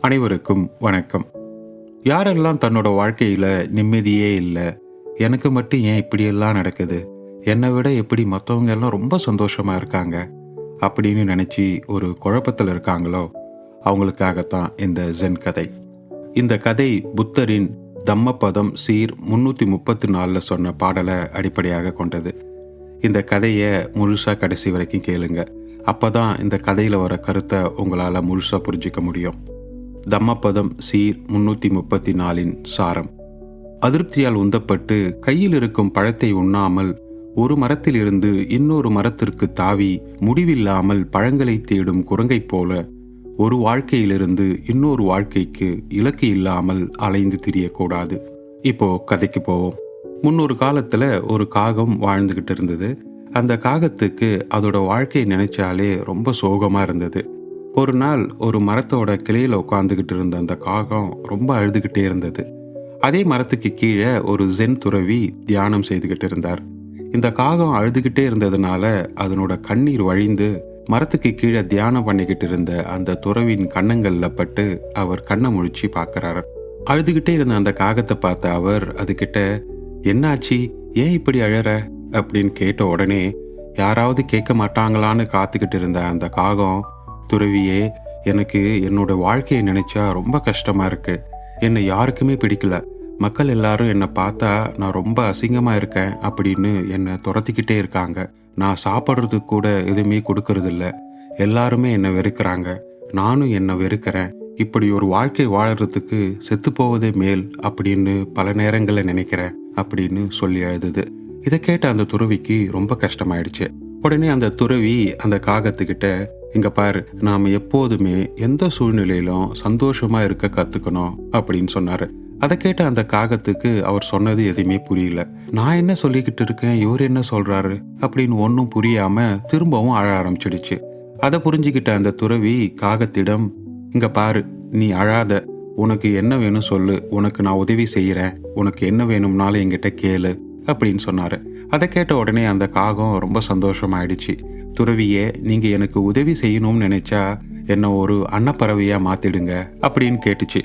அனைவருக்கும் வணக்கம். யாரெல்லாம் தன்னோட வாழ்க்கையில நிம்மதியே இல்லை, எனக்கு மட்டும் ஏன் இப்படியெல்லாம் நடக்குது, என்னை விட எப்படி மற்றவங்க எல்லாம் ரொம்ப சந்தோஷமா இருக்காங்க அப்படின்னு நினைச்சு ஒரு குழப்பத்தில் இருக்காங்களோ, அவங்களுக்காகத்தான் இந்த ஜென் கதை. இந்த கதை புத்தரின் தம்மபதம் சீர் 334 சொன்ன பாடலை அடிப்படையாக கொண்டது. இந்த கதையை முழுசா கடைசி வரைக்கும் கேளுங்க. அப்பதான் இந்த கதையில வர கருத்தை உங்களால முழுசா புரிஞ்சிக்க முடியும். தம்மபதம் சீர் 334 சாரம். அதிருப்தியால் உந்தப்பட்டு கையில் இருக்கும் பழத்தை உண்ணாமல் ஒரு மரத்திலிருந்து இன்னொரு மரத்திற்கு தாவி முடிவில்லாமல் பழங்களை தேடும் குரங்கைப் போல ஒரு வாழ்க்கையிலிருந்து இன்னொரு வாழ்க்கைக்கு இலக்கு இல்லாமல் அலைந்து திரியக்கூடாது. இப்போ கதைக்கு போவோம். முன்னொரு காலத்துல ஒரு காகம் வாழ்ந்துகிட்டு இருந்தது. அந்த காகத்துக்கு அதோட வாழ்க்கையை நினைச்சாலே ரொம்ப சோகமா இருந்தது. ஒரு நாள் ஒரு மரத்தோட கிளையில உட்காந்துக்கிட்டு இருந்த அந்த காகம் ரொம்ப அழுதுகிட்டே இருந்தது. அதே மரத்துக்கு கீழே ஒரு ஜென் துறவி தியானம் செய்துகிட்டு இருந்தார். இந்த காகம் அழுதுகிட்டே இருந்ததுனால அதனோட கண்ணீர் வழிந்து மரத்துக்கு கீழே தியானம் பண்ணிக்கிட்டு இருந்த அந்த துறவின் கண்ணங்கள்ல பட்டு அவர் கண்ணை முழிச்சு பார்க்கறாரு. அழுதுகிட்டே இருந்த அந்த காகத்தை பார்த்த அவர் அதுகிட்ட, என்னாச்சு, ஏன் இப்படி அழற அப்படின்னு கேட்ட உடனே யாராவது கேட்க மாட்டாங்களான்னு காத்துக்கிட்டு இருந்த அந்த காகம், துறவியே, எனக்கு என்னோட வாழ்க்கையை நினைச்சா ரொம்ப கஷ்டமா இருக்கு. என்னை யாருக்குமே பிடிக்கல. மக்கள் எல்லாரும் என்னை பார்த்தா நான் ரொம்ப அசிங்கமா இருக்கேன் அப்படின்னு என்னை துரத்திக்கிட்டே இருக்காங்க. நான் சாப்பிட்றதுக்கு கூட எதுவுமே கொடுக்கறதில்ல. எல்லாருமே என்னை வெறுக்கிறாங்க, நானும் என்னை வெறுக்கிறேன். இப்படி ஒரு வாழ்க்கை வாழறதுக்கு செத்து போவதே மேல் அப்படின்னு பல நேரங்களில் நினைக்கிறேன் அப்படின்னு சொல்லி அழுதுது. இதை கேட்ட அந்த துறவிக்கு ரொம்ப கஷ்டமாயிடுச்சு. உடனே அந்த துறவி அந்த காகத்துக்கிட்ட, இங்க பாரு, நாம எப்போதுமே எந்த சூழ்நிலையிலும் சந்தோஷமா இருக்க கத்துக்கணும் அப்படின்னு சொன்னாரு. அதை கேட்ட அந்த காகத்துக்கு அவர் சொன்னது எதுவுமே புரியல. நான் என்ன சொல்லிக்கிட்டு இருக்கேன், இவர் என்ன சொல்றாரு அப்படின்னு ஒன்றும் புரியாம திரும்பவும் அழ ஆரம்பிச்சிடுச்சு. அதை புரிஞ்சுக்கிட்ட அந்த துறவி காகத்திடம், இங்க பாரு, நீ அழாத, உனக்கு என்ன வேணும் சொல்லு, உனக்கு நான் உதவி செய்யறேன், உனக்கு என்ன வேணும்னாலும் என்கிட்ட கேளு அப்படின்னு சொன்னாரு. அதை கேட்ட உடனே அந்த காகம் ரொம்ப சந்தோஷமாயிடுச்சு. துறவியே, நீங்க எனக்கு உதவி செய்யணும்னு நினைச்சா என்ன ஒரு அன்னப்பறவையா மாத்திடுங்க அப்படின்னு கேட்டுச்சு.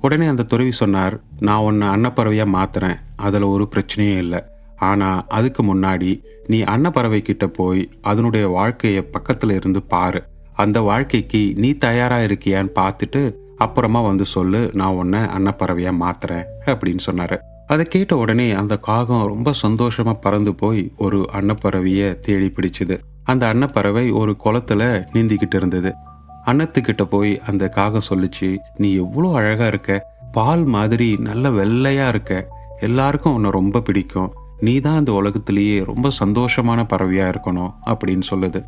உடனே அந்த துறவி சொன்னார், நான் உன்னை அன்னப்பறவையா மாத்துறேன், அதுல ஒரு பிரச்சனையும் இல்லை. ஆனா அதுக்கு முன்னாடி நீ அன்னப்பறவை கிட்ட போய் அதனுடைய வாழ்க்கைய பக்கத்துல இருந்து பாரு. அந்த வாழ்க்கைக்கு நீ தயாரா இருக்கியான்னு பார்த்துட்டு அப்புறமா வந்து சொல்லு, நான் உன்னை அன்னப்பறவையா மாத்துறேன் அப்படின்னு சொன்னாரு. அதை கேட்ட உடனே அந்த காகம் ரொம்ப சந்தோஷமா பறந்து போய் ஒரு அன்னப்பறவைய தேடி பிடிச்சுது. அந்த அன்னப்பறவை ஒரு குளத்துல நீந்திக்கிட்டு இருந்தது. அன்னத்துக்கிட்ட போய் அந்த காகம் சொல்லிச்சு, நீ எவ்வளோ அழகா இருக்க, பால் மாதிரி நல்ல வெள்ளையா இருக்க, எல்லாருக்கும் உன்னை ரொம்ப பிடிக்கும், நீ தான் இந்த உலகத்திலேயே ரொம்ப சந்தோஷமான பறவையா இருக்கணும் அப்படின்னு சொல்லுது.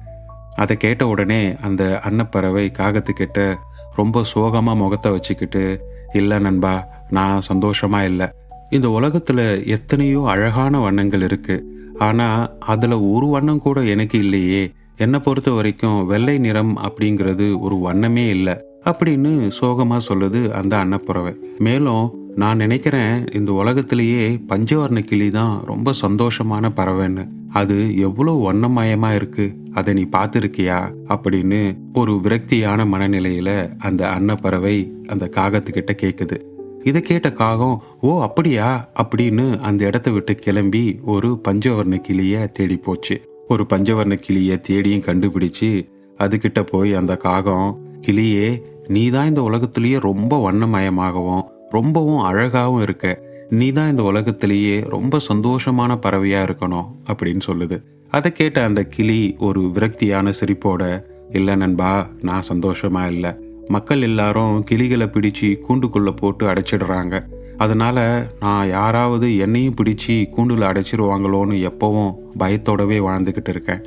அதை கேட்ட உடனே அந்த அன்னப்பறவை காகத்துக்கிட்ட ரொம்ப சோகமா முகத்தை வச்சுக்கிட்டு, இல்லை நண்பா, நான் சந்தோஷமா இல்லை. இந்த உலகத்துல எத்தனையோ அழகான வண்ணங்கள் இருக்கு, ஆனா அதுல ஒரு வண்ணம் கூட எனக்கு இல்லையே. என்னை பொறுத்த வரைக்கும் வெள்ளை நிறம் அப்படிங்கிறது ஒரு வண்ணமே இல்லை அப்படின்னு சோகமா சொல்லுது அந்த அன்னப்பறவை. மேலும் நான் நினைக்கிறேன், இந்த உலகத்திலேயே பஞ்சவர்ண கிளி தான் ரொம்ப சந்தோஷமான பறவைன்னு. அது எவ்வளவு வண்ணமயமா இருக்கு, அதை நீ பார்த்துருக்கியா அப்படின்னு ஒரு விரக்தியான மனநிலையில அந்த அன்னப்பறவை அந்த காகத்துக்கிட்ட கேட்குது. இதை கேட்ட காகம், ஓ அப்படியா அப்படின்னு அந்த இடத்த விட்டு கிளம்பி ஒரு பஞ்சவர்ண கிளிய தேடி போச்சு. ஒரு பஞ்சவர்ண கிளிய தேடியும் கண்டுபிடிச்சு அதுகிட்ட போய் அந்த காகம், கிளியே, நீ தான் இந்த உலகத்திலேயே ரொம்ப வண்ணமயமாகவும் ரொம்பவும் அழகாவும் இருக்க, நீ தான் இந்த உலகத்திலேயே ரொம்ப சந்தோஷமான பறவையா இருக்கணும் அப்படின்னு சொல்லுது. அதை கேட்ட அந்த கிளி ஒரு விரக்தியான சிரிப்போட, இல்லை நண்பா, நான் சந்தோஷமா இல்லை. மக்கள் எல்லாரும் கிளிகளை பிடிச்சு கூண்டுக்குள்ள போட்டு அடைச்சிடுறாங்க. அதனால நான் யாராவது என்னையும் பிடிச்சி கூண்டுல அடைச்சிருவாங்களோன்னு எப்பவும் பயத்தோடவே வாழ்ந்துக்கிட்டு இருக்கேன்.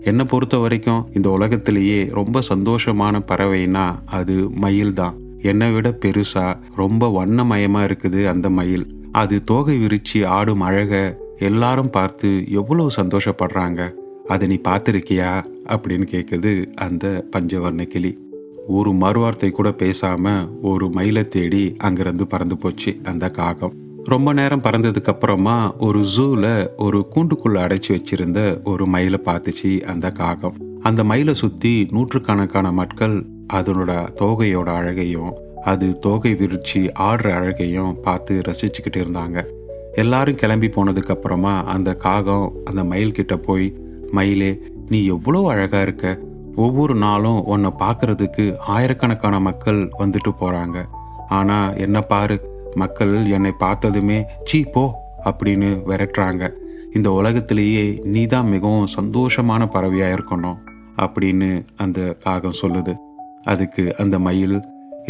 என்னை பொறுத்த வரைக்கும் இந்த உலகத்திலேயே ரொம்ப சந்தோஷமான பறவைனா அது மயில் தான். என்னை விட பெருசா ரொம்ப வண்ணமயமா இருக்குது அந்த மயில். அது தோகை விரிச்சு ஆடும் அழக எல்லாரும் பார்த்து எவ்வளவு சந்தோஷப்படுறாங்க, அதை நீ பார்த்துருக்கியா அப்படின்னு கேட்குது அந்த பஞ்சவர்ண கிளி. ஒரு மறுவார்த்தை கூட பேசாம ஒரு மயிலை தேடி அங்கிருந்து பறந்து போச்சு அந்த காகம். ரொம்ப நேரம் பறந்ததுக்கு அப்புறமா ஒரு ஜூல ஒரு கூண்டுக்குள்ள அடைச்சி வச்சிருந்த ஒரு மயிலை பார்த்துச்சு அந்த காகம். அந்த மயிலை சுத்தி நூற்றுக்கணக்கான மக்கள் அதனோட தோகையோட அழகையும் அது தோகை விரிச்சு ஆடுற அழகையும் பார்த்து ரசிச்சுக்கிட்டு இருந்தாங்க. எல்லாரும் கிளம்பி போனதுக்கு அப்புறமா அந்த காகம் அந்த மயில் கிட்ட போய், மயிலே, நீ எவ்வளோ அழகா இருக்க. ஒவ்வொரு நாளும் உன்னை பார்க்கறதுக்கு ஆயிரக்கணக்கான மக்கள் வந்துட்டு போறாங்க. ஆனா என்ன பாரு, மக்கள் என்னை பார்த்ததுமே சீ போ அப்படின்னு விரட்டுறாங்க. இந்த உலகத்திலேயே நீ தான் மிகவும் சந்தோஷமான பறவையா இருக்கணும் அப்படின்னு அந்த காகம் சொல்லுது. அதுக்கு அந்த மயில்,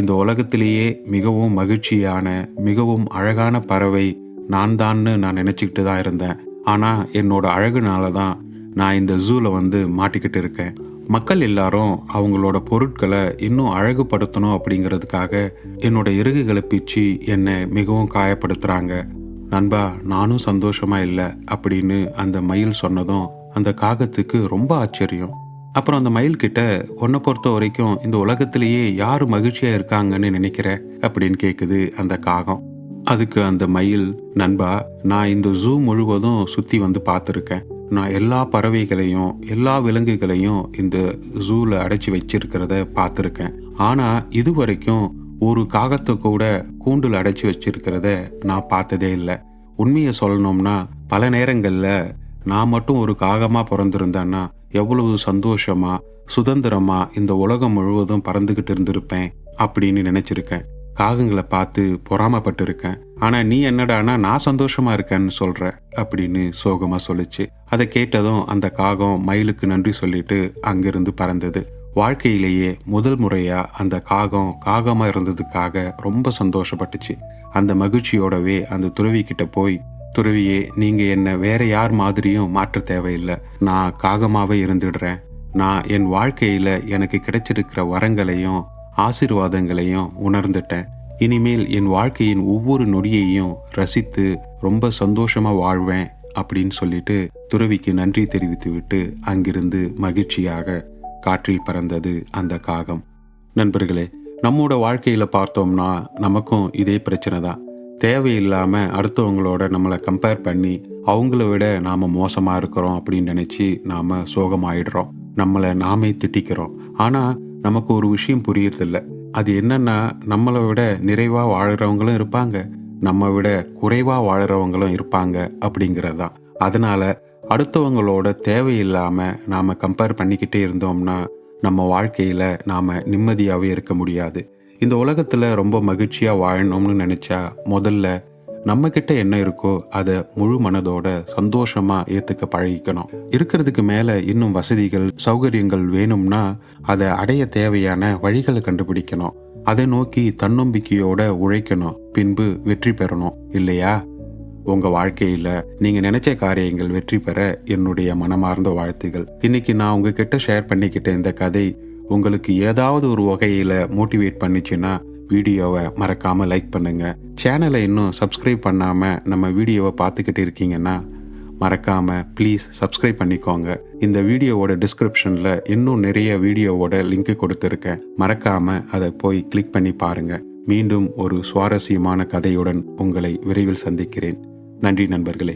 இந்த உலகத்திலேயே மிகவும் மகிழ்ச்சியான மிகவும் அழகான பறவை நான் நினச்சிக்கிட்டு தான் இருந்தேன். ஆனால் என்னோட அழகுனால தான் நான் இந்த ஜூவில் மாட்டிக்கிட்டு இருக்கேன். மக்கள் எல்லாரும் அவங்களோட பொருட்களை இன்னும் அழகுபடுத்தணும் அப்படிங்கிறதுக்காக என்னோட இறகுகளை பிச்சு என்னை மிகவும் காயப்படுத்துகிறாங்க. நண்பா, நானும் சந்தோஷமா இல்லை அப்படின்னு அந்த மயில் சொன்னதும் அந்த காகத்துக்கு ரொம்ப ஆச்சரியம். அப்புறம் அந்த மயில் கிட்ட, உன்னை பொறுத்த வரைக்கும் இந்த உலகத்திலேயே யார் மகிழ்ச்சியா இருக்காங்கன்னு நினைக்கிற அப்படின்னு கேட்குது அந்த காகம். அதுக்கு அந்த மயில், நண்பா, நான் இந்த ஜூ முழுவதும் சுற்றி பார்த்துருக்கேன். நான் எல்லா பறவைகளையும் எல்லா விலங்குகளையும் இந்த ஜூவில் அடைச்சி வச்சிருக்கிறத பார்த்துருக்கேன். ஆனால் இது வரைக்கும் ஒரு காகத்தை கூட கூண்டில் அடைச்சி வச்சிருக்கிறத நான் பார்த்ததே இல்லை. உண்மையை சொல்லணும்னா பல நேரங்களில் நான் மட்டும் ஒரு காகமாக பிறந்திருந்தேன்னா எவ்வளவு சந்தோஷமா சுதந்திரமா இந்த உலகம் முழுவதும் பறந்துகிட்டு இருந்திருப்பேன் அப்படின்னு நினைச்சிருக்கேன். காகங்களை பார்த்து பொறாமப்பட்டு இருக்கேன். ஆனா நீ என்னடானா நான் சந்தோஷமா இருக்கேன்னு சொல்ற அப்படின்னு சோகமா சொல்லிச்சு. அதை கேட்டதும் அந்த காகம் மயிலுக்கு நன்றி சொல்லிட்டு அங்கிருந்து பறந்தது. வாழ்க்கையிலேயே முதல் முறையா அந்த காகம் காகமா இருந்ததுக்காக ரொம்ப சந்தோஷப்பட்டுச்சு. அந்த மகிழ்ச்சியோடவே அந்த துறவி கிட்ட போய், துறவியே, நீங்க என்ன வேற யார் மாதிரியும் மாற்ற தேவையில்லை. நான் காகமாவே இருந்துடுறேன். நான் என் வாழ்க்கையில எனக்கு கிடைச்சிருக்கிற வரங்களையும் ஆசீர்வாதங்களையும் உணர்ந்துட்டேன். இனிமேல் என் வாழ்க்கையின் ஒவ்வொரு நொடியையும் ரசித்து ரொம்ப சந்தோஷமா வாழ்வேன் அப்படின்னு சொல்லிட்டு துறவிக்கு நன்றி தெரிவித்து விட்டு அங்கிருந்து மகிழ்ச்சியாக காற்றில் பறந்தது அந்த காகம். நண்பர்களே, நம்மோட வாழ்க்கையில பார்த்தோம்னா நமக்கும் இதே பிரச்சனை தான். தேவையில்லாமல் அடுத்தவங்களோட நம்மளை கம்பேர் பண்ணி அவங்கள விட நாம் மோசமாக இருக்கிறோம் அப்படின்னு நினச்சி நாம் சோகமாயிடுறோம். நம்மளை நாமே திட்டிக்கிறோம். ஆனால் நமக்கு ஒரு விஷயம் புரியறதில்ல. அது என்னன்னா, நம்மளை விட நிறைவாக வாழறவங்களும் இருப்பாங்க, நம்ம விட குறைவாக வாழறவங்களும் இருப்பாங்க அப்படிங்கிறது தான். அதனால் அடுத்தவங்களோட தேவையில்லாமல் நாம் கம்பேர் பண்ணிக்கிட்டே இருந்தோம்னா நம்ம வாழ்க்கையில் நாம் நிம்மதியாகவே இருக்க முடியாது. இந்த உலகத்தில் ரொம்ப மகிழ்ச்சியாக வாழணும்னு நினச்சா முதல்ல நம்மக்கிட்ட என்ன இருக்கோ அதை முழு மனதோட சந்தோஷமாக ஏற்றுக்க பழகிக்கணும். இருக்கிறதுக்கு மேலே இன்னும் வசதிகள் சௌகரியங்கள் வேணும்னா அதை அடைய தேவையான வழிகளை கண்டுபிடிக்கணும். அதை நோக்கி தன்னம்பிக்கையோட உழைக்கணும். பின்பு வெற்றி பெறணும், இல்லையா? உங்கள் வாழ்க்கையில் நீங்கள் நினச்ச காரியங்கள் வெற்றி பெற என்னுடைய மனமார்ந்த வாழ்த்துகள். இன்னைக்கு நான் உங்ககிட்ட ஷேர் பண்ணிக்கிட்ட இந்த கதை உங்களுக்கு ஏதாவது ஒரு வகையில் மோட்டிவேட் பண்ணிச்சுன்னா வீடியோவை மறக்காமல் லைக் பண்ணுங்கள். சேனலை இன்னும் சப்ஸ்கிரைப் பண்ணாமல் நம்ம வீடியோவை பார்த்துக்கிட்டு இருக்கீங்கன்னா மறக்காமல் ப்ளீஸ் சப்ஸ்கிரைப் பண்ணிக்கோங்க. இந்த வீடியோவோட டிஸ்கிரிப்ஷனில் இன்னும் நிறைய வீடியோவோட லிங்க் கொடுத்துருக்கேன். மறக்காமல் அதை போய் கிளிக் பண்ணி பாருங்கள். மீண்டும் ஒரு சுவாரஸ்யமான கதையுடன் உங்களை விரைவில் சந்திக்கிறேன். நன்றி நண்பர்களே.